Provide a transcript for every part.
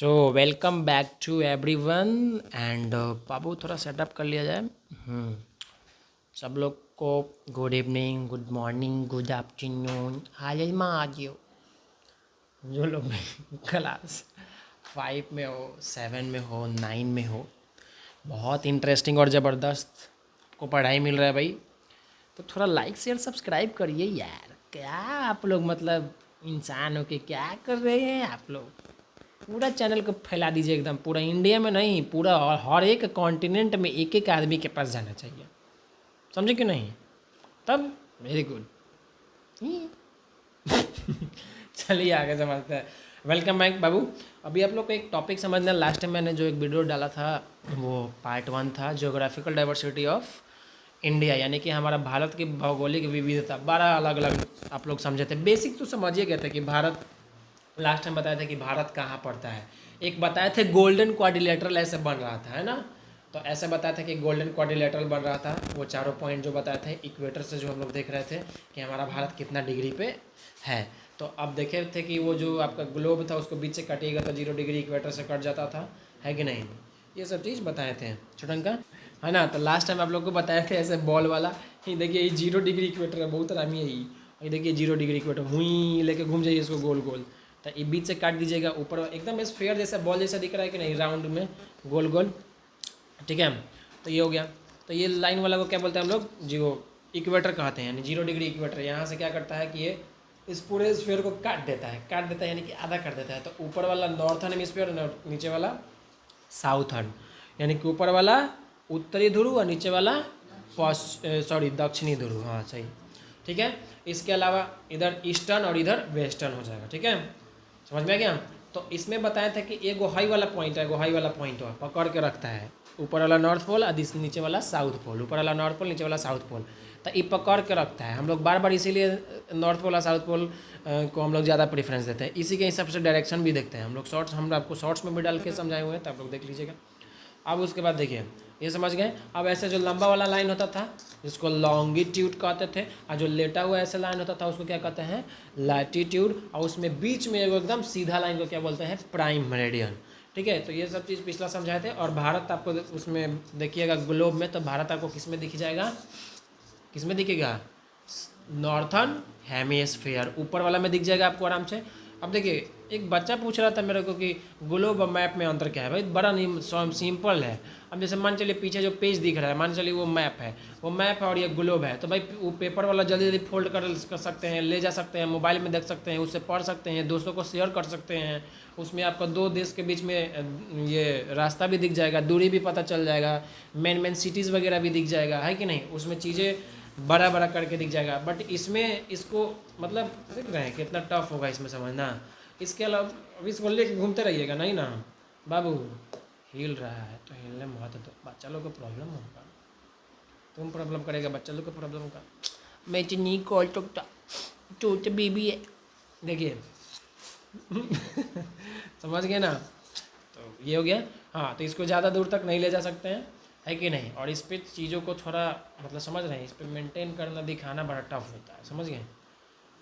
So welcome back to everyone and बाबू थोड़ा setup कर लिया जाए। सब लोग को good evening, good morning, good afternoon. आज माँ आ जियो जो लोग क्लास 5 में हो, 7 में हो, 9 में हो, बहुत इंटरेस्टिंग और ज़बरदस्त आपको पढ़ाई मिल रहा है भाई। तो थोड़ा लाइक शेयर सब्सक्राइब करिए यार। क्या आप लोग मतलब इंसान हो के क्या कर रहे हैं आप लोग? पूरा चैनल को फैला दीजिए एकदम, पूरा इंडिया में नहीं, पूरा हर एक कॉन्टिनेंट में एक एक आदमी के पास जाना चाहिए। समझे कि नहीं? तब वेरी गुड। चलिए आगे समझते हैं। वेलकम बैक बाबू। अभी आप लोग को एक टॉपिक समझना। लास्ट टाइम मैंने जो एक वीडियो डाला था वो पार्ट 1 था, जियोग्राफिकल डाइवर्सिटी ऑफ इंडिया, यानी कि हमारा भारत की भौगोलिक विविधता। 12 अलग अलग आप लोग समझे थे। बेसिक तो समझिए गए थे कि भारत, लास्ट टाइम बताया था कि भारत कहाँ पड़ता है। एक बताए थे गोल्डन क्वाड्रिलेटरल ऐसे बन रहा था, है ना? तो ऐसे बताया था कि गोल्डन क्वाड्रिलेटरल बन रहा था। वो चारों पॉइंट जो बताए थे इक्वेटर से, जो हम लोग देख रहे थे कि हमारा भारत कितना डिग्री पे है। तो अब देखे थे कि वो जो आपका ग्लोब था उसको बीच से कटिएगा तो 0 डिग्री इक्वेटर से कट जाता था, है कि नहीं? ये सब चीज़ बताए थे छोटंका, है ना? तो लास्ट टाइम आप लोग को बताए थे ऐसे बॉल वाला। ये देखिए, ये 0 डिग्री इक्वेटर है, बहुत आरामी है ये देखिए 0 डिग्री इक्वेटर, हुई लेके घूम जाइए इसको गोल गोल। तो ये बीच से काट दीजिएगा, ऊपर एकदम स्फीयर जैसा बॉल जैसा दिख रहा है कि नहीं, राउंड में गोल गोल। ठीक है, तो ये हो गया। तो ये लाइन वाला को क्या बोलते हैं हम लोग? जो इक्वेटर कहते हैं, यानी 0 डिग्री इक्वेटर। यहाँ से क्या करता है कि ये इस पूरे स्फीयर को काट देता है यानी कि आधा कर देता है। तो ऊपर वाला नॉर्थर्न हेमिस्फीयर, नीचे वाला साउथर्न, यानी कि ऊपर वाला उत्तरी ध्रुव और नीचे वाला दक्षिणी ध्रुव। हाँ सही, ठीक है। इसके अलावा इधर ईस्टर्न और इधर वेस्टर्न हो जाएगा। ठीक है, समझ में आ गया? तो इसमें बताया था कि एक हाई वाला पॉइंट है, हाई वाला पॉइंट पकड़ के रखता है। ऊपर वाला नॉर्थ पोल और नीचे वाला साउथ पोल, ऊपर वाला नॉर्थ पोल, नीचे वाला साउथ पोल। तो ये पकड़ के रखता है। हम लोग बार बार इसीलिए नॉर्थ पोल और साउथ पोल को हम लोग ज़्यादा प्रेफरेंस देते हैं। इसी के हिसाब से डायरेक्शन भी देखते हैं हम लोग। शॉर्ट्स हम आपको शॉर्ट्स में भी डाल के समझाए हुए हैं, तो आप लोग देख लीजिएगा। अब उसके बाद देखिए, ये समझ गए। अब ऐसे जो लंबा वाला लाइन होता था जिसको लॉन्गिट्यूड कहते थे, और जो लेटा हुआ ऐसा लाइन होता था उसको क्या कहते हैं? लैटिट्यूड। और उसमें बीच में एकदम सीधा लाइन को क्या बोलते हैं? Prime meridian. ठीक है, तो ये सब चीज़ पिछला समझाए थे। और भारत आपको उसमें देखिएगा ग्लोब में, तो भारत आपको किस में दिख जाएगा? किस में दिखेगा? नॉर्थर्न हेमिस्फीयर, ऊपर वाला में दिख जाएगा आपको आराम से। अब देखिए, एक बच्चा पूछ रहा था मेरे को कि ग्लोब और मैप में अंतर क्या है। भाई बड़ा सिंपल है। अब जैसे मान चलिए पीछे जो पेज दिख रहा है, मान चलिए वो मैप है, वो मैप है और ये ग्लोब है। तो भाई वो पेपर वाला जल्दी जल्दी फोल्ड कर सकते हैं, ले जा सकते हैं, मोबाइल में देख सकते हैं, उससे पढ़ सकते हैं, दोस्तों को शेयर कर सकते हैं। उसमें आपका 2 देश के बीच में ये रास्ता भी दिख जाएगा, दूरी भी पता चल जाएगा, मेन मेन सिटीज़ वगैरह भी दिख जाएगा, है कि नहीं? उसमें चीज़ें बड़ा बड़ा करके दिख जाएगा। बट इसमें इसको मतलब देख रहे हैं कितना टफ होगा इसमें समझना। इसके अलावा अब इसको लेके घूमते रहिएगा नहीं ना बाबू। हिल रहा है तो हिलने में बहुत है, तो बच्चा लोग को प्रॉब्लम होगा, तुम प्रॉब्लम करेगा, बच्चा लोग को प्रॉब्लम होगा। मैं चीनी कॉल तो बीबी है, देखिए। समझ गए ना? तो ये हो गया। हाँ, तो इसको ज़्यादा दूर तक नहीं ले जा सकते हैं, है कि नहीं? और इस पर चीज़ों को थोड़ा मतलब समझ रहे हैं, इस पर मेंटेन करना, दिखाना बड़ा टफ होता है, समझ गए?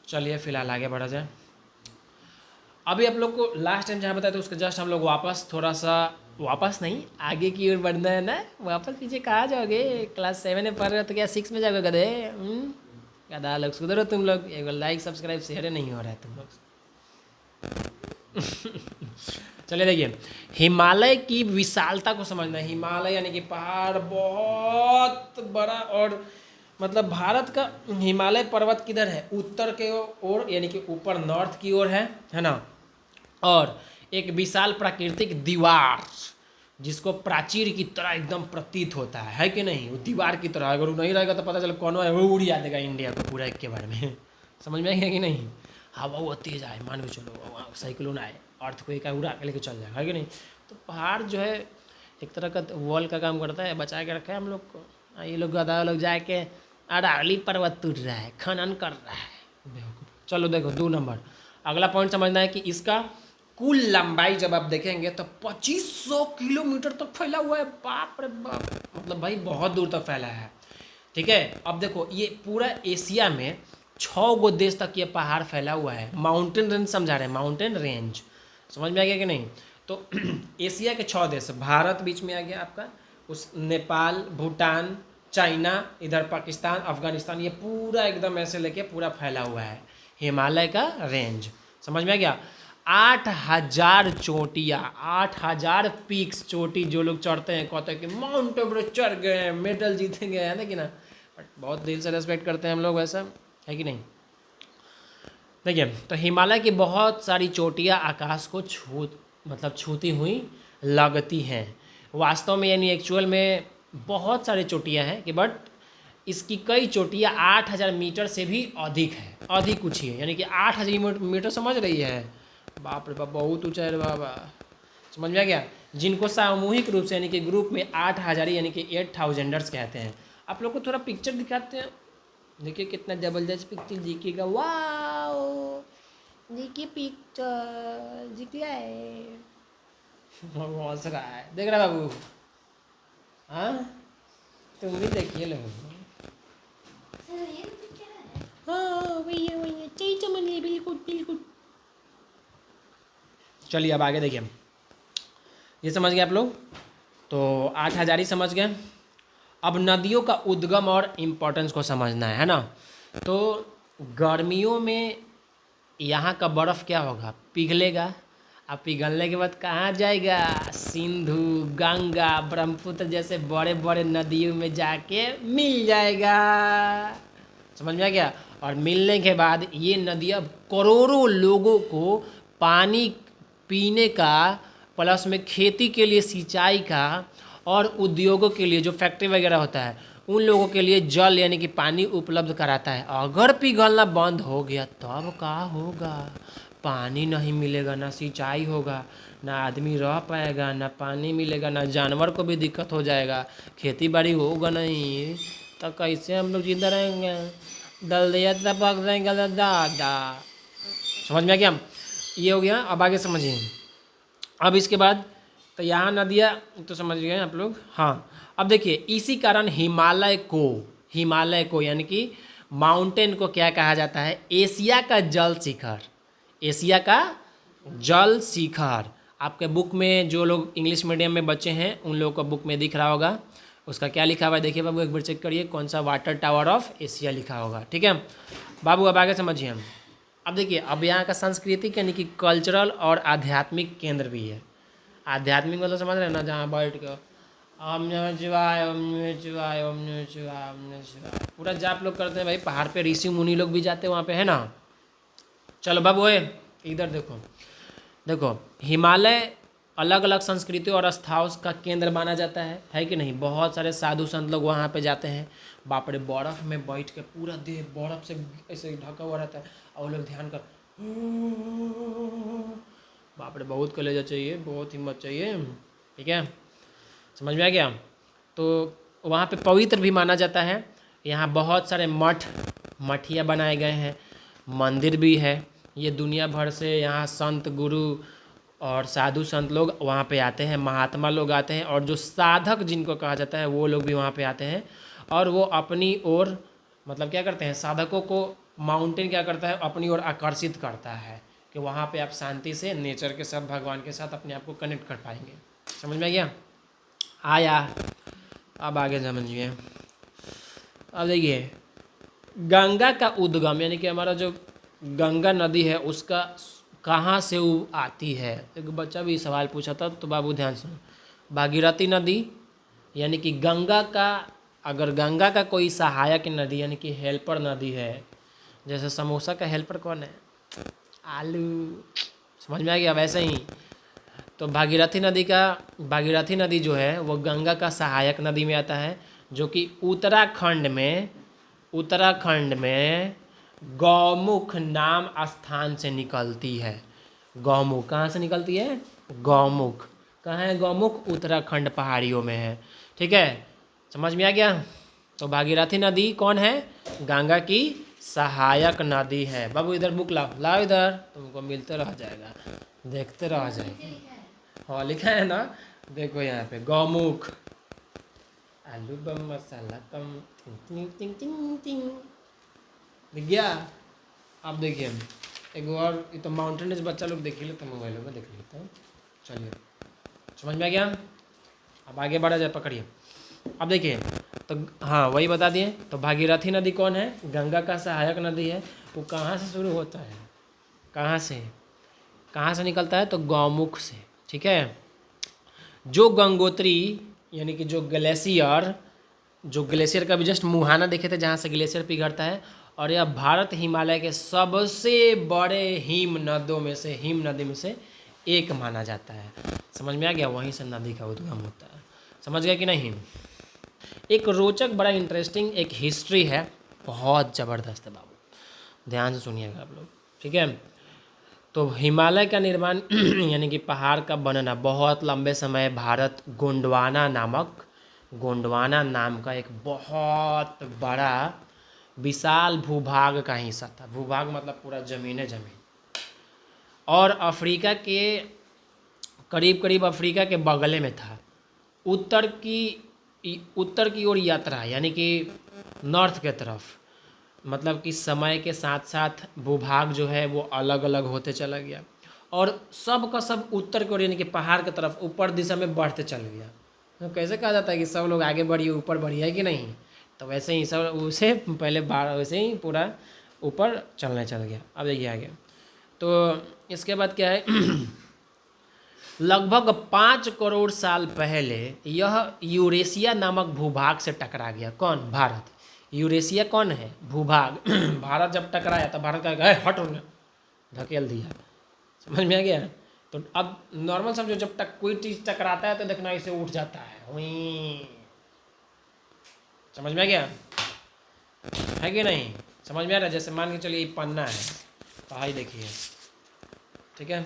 चलिए फिलहाल आगे बढ़ा जाए। अभी आप लोग को लास्ट टाइम जहाँ बताया था उसके जस्ट हम लोग वापस थोड़ा सा, वापस नहीं आगे की ओर बढ़ना है ना। वापस पीछे कहाँ जाओगे? क्लास 7 में पढ़ रहे हो तो क्या 6 में जाओगे गधे? गधा लोग, सुधरो तुम लोग। एक लाइक सब्सक्राइब शेयर नहीं हो रहा है तुम लोग। चलिए देखिए, हिमालय की विशालता को समझना है। हिमालय यानी कि पहाड़ बहुत बड़ा, और मतलब भारत का हिमालय पर्वत किधर है? उत्तर के ओर, यानी कि ऊपर नॉर्थ की ओर है ना? और एक विशाल प्राकृतिक दीवार जिसको प्राचीर की तरह एकदम प्रतीत होता है कि नहीं? वो दीवार की तरह, अगर वो नहीं रहेगा तो पता चले कौन है वो उड़िया देगा इंडिया को पूरा एक के बारे में। समझ में आएगा कि नहीं? हवा वो तेज आए, मान के चलो साइक्लोन आए, अर्थ को एक उड़ा के लेके चल जाएगा, है कि नहीं? तो पहाड़ जो है एक तरह का वॉल का काम करता है, बचा के रखा है हम लोग को। ये लोग गधा लोग जाके अरावली पर्वत टूट रहा है, खनन कर रहा है। चलो देखो 2 नंबर, अगला पॉइंट समझना है कि इसका कुल लंबाई जब आप देखेंगे तो 2500 किलोमीटर तक फैला हुआ है। बाप रे बाप, मतलब भाई बहुत दूर तक फैला है। ठीक है, अब देखो ये पूरा एशिया में 6 गो देश तक ये पहाड़ फैला हुआ है। माउंटेन रेंज समझा रहे हैं, माउंटेन रेंज समझ में आ गया कि नहीं? तो एशिया के 6 देश, भारत बीच में आ गया आपका, उस नेपाल, भूटान, चाइना, इधर पाकिस्तान, अफगानिस्तान, ये पूरा एकदम ऐसे लेके पूरा फैला हुआ है हिमालय का रेंज। समझ में आ गया? 8,000 चोटियाँ, 8,000 पीक्स, चोटी जो लोग चढ़ते हैं कहते हैं कि माउंट एवरेस्ट चढ़ गए, मेडल जीतेंगे, है ना कि ना? बट बहुत दिल से रेस्पेक्ट करते हैं हम लोग, वैसा है कि नहीं? देखिए, तो हिमालय की बहुत सारी चोटियाँ आकाश को छूती हुई लगती हैं वास्तव में, यानी एक्चुअल में बहुत सारी चोटियाँ हैं कि बट इसकी कई चोटियाँ 8,000 मीटर से भी अधिक है, अधिक ऊँची है, यानी कि 8,000 मीटर, समझ रही है? बाप रे बाप, बहुत ऊँचा है रे बाबा। समझ में आ गया? जिनको सामूहिक रूप से यानी कि ग्रुप में 8,000 यानी कि 8,000ers कहते हैं। आप लोग को थोड़ा पिक्चर दिखाते हैं, देखिए कितना जबरदस्त पिक्चर दिखेगा। वाओ, देखिए पिक्चर दिख रहा है, हंस रहा है, देख रहा बाबू? हाँ, तुम भी देखिए लो। हाँ वही है, वही है, सही समझ लिए, बिल्कुल बिल्कुल। चलिए अब आगे देखिए, ये समझ गए आप लोग? तो 8,000 ही समझ गए। अब नदियों का उद्गम और इम्पोर्टेंस को समझना है ना? तो गर्मियों में यहाँ का बर्फ़ क्या होगा? पिघलेगा। अब पिघलने के बाद कहाँ जाएगा? सिंधु, गंगा, ब्रह्मपुत्र जैसे बड़े बड़े नदियों में जाके मिल जाएगा। समझ में आ गया? और मिलने के बाद ये नदियाँ करोड़ों लोगों को पानी पीने का, प्लस में खेती के लिए सिंचाई का, और उद्योगों के लिए जो फैक्ट्री वगैरह होता है उन लोगों के लिए जल यानी कि पानी उपलब्ध कराता है। अगर पिघलना बंद हो गया तब क्या होगा? पानी नहीं मिलेगा, ना सिंचाई होगा, ना आदमी रह पाएगा, ना पानी मिलेगा, ना जानवर को भी दिक्कत हो जाएगा, खेती बाड़ी होगा नहीं, तो कैसे हम लोग जिंदा रहेंगे? दलिया टपक जाएंगे दादा। समझ में आ गया? ये हो गया। अब आगे समझिए। अब इसके बाद तो यहाँ नदियाँ तो समझ गए आप लोग। हाँ, अब देखिए, इसी कारण हिमालय को यानी कि माउंटेन को क्या कहा जाता है? एशिया का जल शिखर। एशिया का जल शिखर आपके बुक में, जो लोग इंग्लिश मीडियम में बच्चे हैं उन लोगों को बुक में दिख रहा होगा। उसका क्या लिखा हुआ है देखिए बाबू, एक बार चेक करिए, कौन सा? वाटर टावर ऑफ एशिया लिखा होगा। ठीक है बाबू, अब आगे समझिए हम। अब देखिए, अब यहाँ का सांस्कृतिक यानी कि कल्चरल और आध्यात्मिक केंद्र भी है। आध्यात्मिक मतलब समझ रहे हैं ना? जहाँ बैठ के ओम नमः शिवाय, ओम नमः शिवाय, ओम नमः शिवाय, ओम नमः शिवाय पूरा जाप लोग करते हैं भाई। पहाड़ पे ऋषि मुनि लोग भी जाते हैं वहाँ पे, है ना? चलो बाबू ओए, इधर देखो। देखो, हिमालय अलग अलग संस्कृतियों और आस्थाओं का केंद्र माना जाता है कि नहीं? बहुत सारे साधु संत लोग वहाँ पे जाते हैं। बाप रे, बर्फ़ में बैठ के पूरा देह बर्फ़ से ऐसे ढका हुआ रहता है और वो लोग ध्यान कर, बाप रे, बहुत कलेजा चाहिए, बहुत हिम्मत चाहिए। ठीक है, समझ में आ गया? तो वहाँ पे पवित्र भी माना जाता है। यहाँ बहुत सारे मठिया बनाए गए हैं, मंदिर भी है। ये दुनिया भर से यहाँ संत, गुरु और साधु संत लोग वहाँ पे आते हैं, महात्मा लोग आते हैं, और जो साधक जिनको कहा जाता है वो लोग भी वहाँ पे आते हैं। और वो अपनी ओर मतलब क्या करते हैं? साधकों को माउंटेन क्या करता है? अपनी ओर आकर्षित करता है कि वहाँ पे आप शांति से नेचर के साथ, भगवान के साथ अपने आप को कनेक्ट कर पाएंगे। समझ में आ गया? आया। अब आगे समझिए। अब देखिए, गंगा का उद्गम यानी कि हमारा जो गंगा नदी है उसका कहाँ से वो आती है? एक बच्चा भी सवाल पूछा था, तो बाबू ध्यान सुनो। भागीरथी नदी यानी कि गंगा का, अगर गंगा का कोई सहायक नदी यानी कि हेल्पर नदी है, जैसे समोसा का हेल्पर कौन है? आलू। समझ में आ गया? वैसे ही तो भागीरथी नदी जो है वो गंगा का सहायक नदी में आता है, जो कि उत्तराखंड में गौमुख नाम स्थान से निकलती है। गौमुख कहाँ से निकलती है? गौमुख कहाँ है? गौमुख उत्तराखंड पहाड़ियों में है। ठीक है, समझ में आ गया? तो भागीरथी नदी कौन है? गंगा की सहायक नदी है। बाबू इधर बुक लाओ, लाओ इधर, तुमको मिलते रह जाएगा, देखते रह जाएगा। हाँ लिखा है ना, देखो यहाँ पे गौमुख, आलू बम मसाला कम, टिंग टिंग टिंग टिंग, दिख गया? अब देखिए एक और, ये तो माउंटेनियस बच्चा लोग देख ही लेते, मोबाइलों में देख लेते हैं। चलिए, समझ में आ गया। अब आगे बढ़ा जाए, पकड़िए। अब देखिए, तो हाँ वही बता दिए। तो भागीरथी नदी कौन है? गंगा का सहायक नदी है। वो कहाँ से शुरू होता है? कहाँ से निकलता है? तो गौमुख से। ठीक है। जो गंगोत्री यानी कि जो ग्लेशियर का भी जस्ट मुहाना देखे थे जहाँ से ग्लेशियर पिघलता है, और यह भारत हिमालय के सबसे बड़े हिम नदी में से एक माना जाता है। समझ में आ गया? वहीं से नदी का उद्गम होता है। समझ गया कि नहीं? एक रोचक, बड़ा इंटरेस्टिंग एक हिस्ट्री है, बहुत ज़बरदस्त है बाबू, ध्यान से सुनिएगा आप लोग। ठीक है। तो हिमालय का निर्माण यानी कि पहाड़ का बनना बहुत लंबे समय भारत गोंडवाना नाम का एक बहुत बड़ा विशाल भूभाग का हिस्सा था। भूभाग मतलब पूरा ज़मीन। और अफ्रीका के करीब अफ्रीका के बगले में था। उत्तर की ओर यात्रा यानी कि नॉर्थ के तरफ, मतलब कि समय के साथ साथ भूभाग जो है वो अलग अलग होते चला गया, और सब का सब उत्तर की ओर यानी कि पहाड़ की तरफ ऊपर दिशा में बढ़ते चल गया। तो कैसे कहा जाता है कि सब लोग आगे बढ़िए, ऊपर बढ़िए, है कि नहीं? तो वैसे ही सब उसे पहले वैसे ही पूरा ऊपर चलने चल गया। अब देखिए आगे। तो इसके बाद क्या है लगभग 5 करोड़ साल पहले यह यूरेशिया नामक भूभाग से टकरा गया। कौन? भारत। यूरेशिया कौन है? भूभाग। भारत जब टकराया तो भारत का हट होने धकेल दिया। समझ में आ गया? तो अब नॉर्मल समझो, जब तक कोई चीज़ टकराता है तो देखना इसे उठ जाता है वहीं। समझ में आ गया है कि नहीं? समझ में आ रहा है? जैसे मान के चलिए पन्ना है, पढ़ाई देखिए। ठीक है।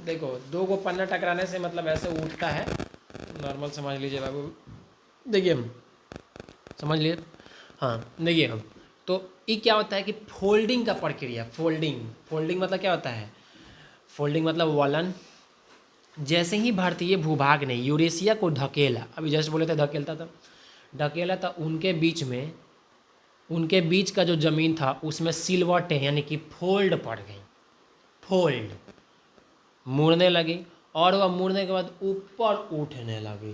देखो, 2 गो पन्ना टकराने से मतलब ऐसे उठता है, नॉर्मल समझ लीजिए बाबू। देखिए, समझ लिए? हाँ देखिए, तो ये क्या होता है कि फोल्डिंग का प्रक्रिया। फोल्डिंग मतलब क्या होता है? फोल्डिंग मतलब वलन। जैसे ही भारतीय भूभाग ने यूरेशिया को ढकेला, अभी जस्ट बोले थे ढकेला था, उनके बीच का जो ज़मीन था उसमें सिलवटें यानी कि फोल्ड पड़ गई। फोल्ड मुड़ने लगी, और वह मुड़ने के बाद ऊपर उठने लगी।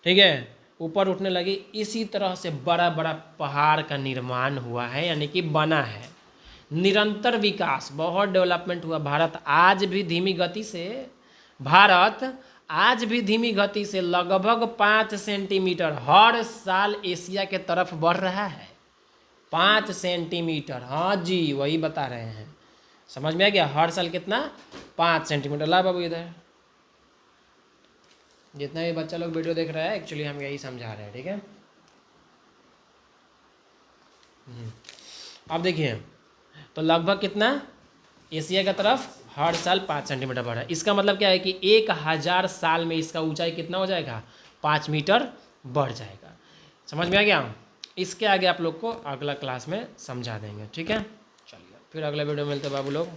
ठीक है, ऊपर उठने लगी। इसी तरह से बड़ा बड़ा पहाड़ का निर्माण हुआ है, यानी कि बना है। निरंतर विकास, बहुत डेवलपमेंट हुआ। भारत आज भी धीमी गति से लगभग 5 सेंटीमीटर हर साल एशिया के तरफ बढ़ रहा है। 5 सेंटीमीटर, हाँ जी वही बता रहे हैं। समझ में आ गया? हर साल कितना? 5 सेंटीमीटर। ला बाबू इधर, जितना भी बच्चा लोग वीडियो देख रहा है एक्चुअली हम यही समझा रहे हैं। ठीक है। अब देखिए, तो लगभग कितना एशिया की तरफ हर साल 5 सेंटीमीटर बढ़ा है। इसका मतलब क्या है कि 1000 साल में इसका ऊंचाई कितना हो जाएगा? 5 मीटर बढ़ जाएगा। समझ में आ गया? इसके आगे आप लोग को अगला क्लास में समझा देंगे। ठीक है, चलिए फिर अगला वीडियो मिलते हैं बाबू लोग।